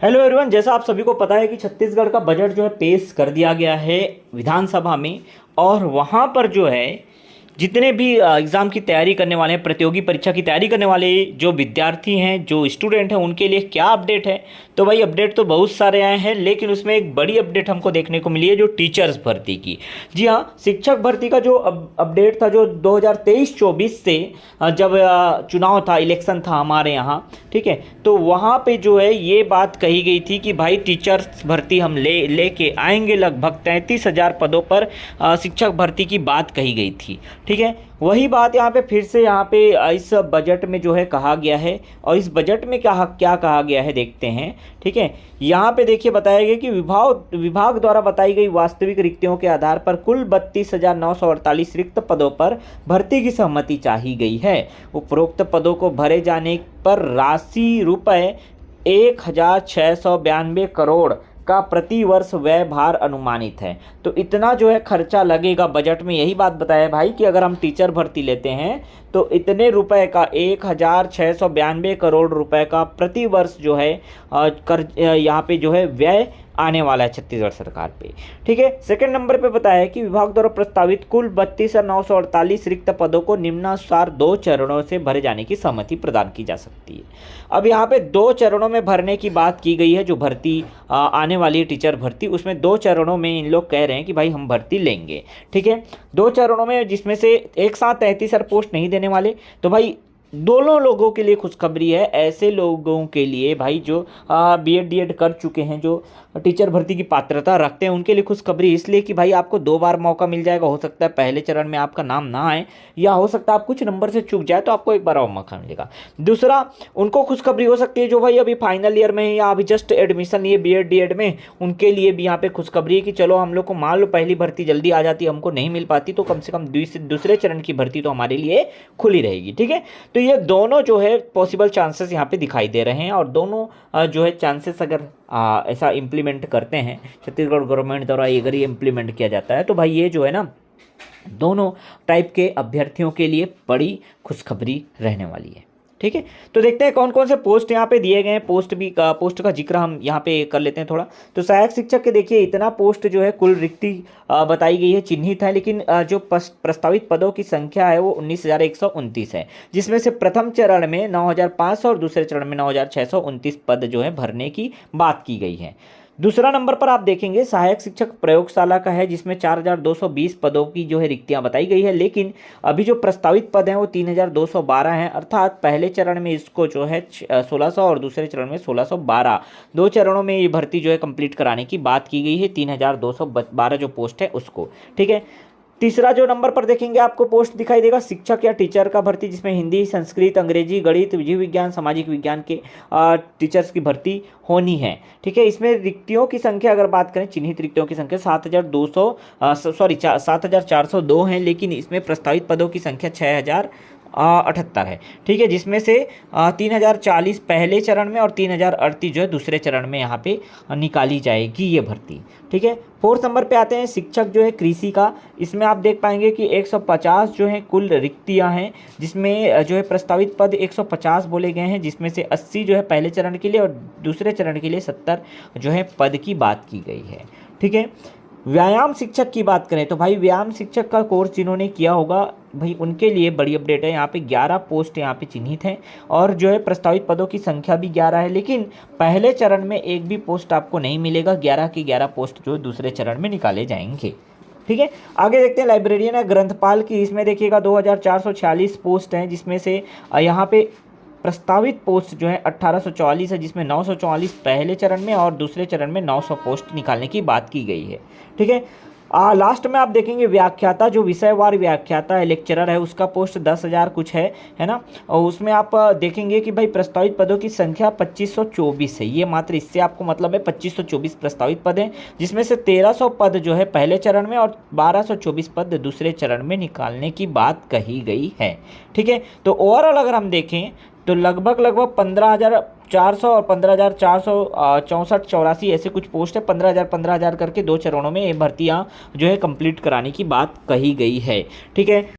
Hello everyone, जैसा आप सभी को पता है कि छत्तीसगढ़ का बजट जो है पेश कर दिया गया है विधानसभा में। और वहाँ पर जो है जितने भी एग्ज़ाम की तैयारी करने वाले हैं, प्रतियोगी परीक्षा की तैयारी करने वाले जो विद्यार्थी हैं, जो स्टूडेंट हैं, उनके लिए क्या अपडेट है। तो भाई अपडेट तो बहुत सारे आए हैं, लेकिन उसमें एक बड़ी अपडेट हमको देखने को मिली है जो टीचर्स भर्ती की। जी हाँ, शिक्षक भर्ती का जो अपडेट था जो 2023-24 से जब चुनाव था, इलेक्शन था हमारे यहाँ, ठीक है, तो वहाँ पे जो है ये बात कही गई थी कि भाई टीचर्स भर्ती हम लेके आएंगे। लगभग 33,000 पदों पर शिक्षक भर्ती की बात कही गई थी, ठीक है। वही बात यहाँ पे फिर से यहाँ पे इस बजट में जो है कहा गया है। और इस बजट में क्या क्या कहा गया है देखते हैं, ठीक है। यहाँ पे देखिए बताया गया कि विभाग द्वारा बताई गई वास्तविक रिक्तियों के आधार पर कुल 32,948 रिक्त पदों पर भर्ती की सहमति चाही गई है। उपरोक्त पदों को भरे जाने पर राशि रुपये 1,692 करोड़ का प्रति वर्ष व्यय भार अनुमानित है। तो इतना जो है खर्चा लगेगा बजट में। यही बात बताया भाई कि अगर हम टीचर भर्ती लेते हैं तो इतने रुपए का 1,692 करोड़ रुपए का प्रति वर्ष जो है यहाँ पे जो है व्यय आने वाला है छत्तीसगढ़ सरकार पे, ठीक है। सेकंड नंबर पे बताया है कि विभाग द्वारा प्रस्तावित कुल 32,948 रिक्त पदों को निम्नानुसार 2 चरणों से भरे जाने की सहमति प्रदान की जा सकती है। अब यहाँ पे 2 चरणों में भरने की बात की गई है। जो भर्ती आने वाली है टीचर भर्ती, उसमें 2 चरणों में इन लोग कह रहे हैं कि भाई हम भर्ती लेंगे, ठीक है। 2 चरणों में, जिसमें से एक साथ 33,000 पोस्ट नहीं देने वाले। तो भाई दोनों लोगों के लिए खुशखबरी है। ऐसे लोगों के लिए भाई जो बीएड डीएड कर चुके हैं, जो टीचर भर्ती की पात्रता रखते हैं, उनके लिए खुशखबरी इसलिए कि भाई आपको 2 बार मौका मिल जाएगा। हो सकता है पहले चरण में आपका नाम ना आए, या हो सकता है आप कुछ नंबर से चूक जाए तो आपको एक बार और मौका मिलेगा। दूसरा, उनको खुशखबरी हो सकती है जो भाई अभी फाइनल ईयर में है या अभी जस्ट एडमिशन लिए बीएड डीएड में, उनके लिए भी यहाँ पे खुशखबरी है कि चलो हम लोग को मान लो पहली भर्ती जल्दी आ जाती, हमको नहीं मिल पाती, तो कम से कम दूसरे चरण की भर्ती तो हमारे लिए खुली रहेगी, ठीक है। तो ये दोनों जो है पॉसिबल चांसेस यहाँ पे दिखाई दे रहे हैं। और दोनों जो है चांसेस अगर ऐसा इम्प्लीमेंट करते हैं छत्तीसगढ़ गवर्नमेंट द्वारा, अगर ये इम्प्लीमेंट किया जाता है तो भाई ये जो है ना दोनों टाइप के अभ्यर्थियों के लिए बड़ी खुशखबरी रहने वाली है, ठीक है। तो देखते हैं कौन कौन से पोस्ट यहाँ पे दिए गए हैं। पोस्ट का जिक्र हम यहाँ पे कर लेते हैं थोड़ा। तो सहायक शिक्षक के देखिए इतना पोस्ट जो है कुल रिक्ति बताई गई है, चिन्हित है, लेकिन जो प्रस्तावित पदों की संख्या है वो 19,129 है, जिसमें से प्रथम चरण में 9,500 और दूसरे चरण में 9,629 पद जो है भरने की बात की गई है। दूसरा नंबर पर आप देखेंगे सहायक शिक्षक प्रयोगशाला का है, जिसमें 4,220 पदों की जो है रिक्तियां बताई गई है, लेकिन अभी जो प्रस्तावित पद हैं वो 3,212 हैं। अर्थात पहले चरण में इसको जो है 1,600 और दूसरे चरण में 1,612, 2 चरणों में ये भर्ती जो है कंप्लीट कराने की बात की गई है। 3,212 जो पोस्ट है उसको, ठीक है। तीसरा जो नंबर पर देखेंगे आपको पोस्ट दिखाई देगा शिक्षक या टीचर का भर्ती, जिसमें हिंदी, संस्कृत, अंग्रेजी, गणित, जीव विज्ञान, सामाजिक विज्ञान के टीचर्स की भर्ती होनी है, ठीक है। इसमें रिक्तियों की संख्या अगर बात करें, चिन्हित रिक्तियों की संख्या 7,402 हैं, लेकिन इसमें प्रस्तावित पदों की संख्या 6,078 है, ठीक है, जिसमें से 3,040 पहले चरण में और 3,038 जो है दूसरे चरण में यहाँ पे निकाली जाएगी ये भर्ती, ठीक है। 4th नंबर पे आते हैं शिक्षक जो है कृषि का। इसमें आप देख पाएंगे कि 150 जो है कुल रिक्तियां हैं, जिसमें जो है प्रस्तावित पद 150 बोले गए हैं, जिसमें से 80 जो है पहले चरण के लिए और दूसरे चरण के लिए 70 जो है पद की बात की गई है, ठीक है। व्यायाम शिक्षक की बात करें तो भाई व्यायाम शिक्षक का कोर्स जिन्होंने किया होगा भाई उनके लिए बड़ी अपडेट है। यहाँ पे 11 पोस्ट यहाँ पे चिन्हित हैं और जो है प्रस्तावित पदों की संख्या भी 11 है, लेकिन पहले चरण में एक भी पोस्ट आपको नहीं मिलेगा। 11 की 11 पोस्ट जो दूसरे चरण में निकाले जाएंगे, ठीक है। आगे देखते हैं लाइब्रेरियन है ग्रंथपाल की। इसमें देखिएगा 2,446 पोस्ट हैं, जिसमें से यहाँ पे प्रस्तावित पोस्ट जो है 1,844 है, जिसमें 944 पहले चरण में और दूसरे चरण में 900 पोस्ट निकालने की बात की गई है, ठीक है। लास्ट में आप देखेंगे व्याख्याता, जो विषयवार व्याख्याता है, लेक्चरर है, उसका पोस्ट 10,000 कुछ है ना। और उसमें आप देखेंगे कि भाई प्रस्तावित पदों की संख्या 2,524 है। ये मात्र इससे आपको मतलब है 2,524 प्रस्तावित पद हैं, जिसमें से 1,300 पद जो है पहले चरण में और 1,224 पद दूसरे चरण में निकालने की बात कही गई है, ठीक है। तो ओवरऑल अगर हम देखें तो लगभग 15,400 और 15,464 ऐसे कुछ पोस्ट है। 15,000 करके 2 चरणों में ये भर्तियां जो है कंप्लीट कराने की बात कही गई है, ठीक है।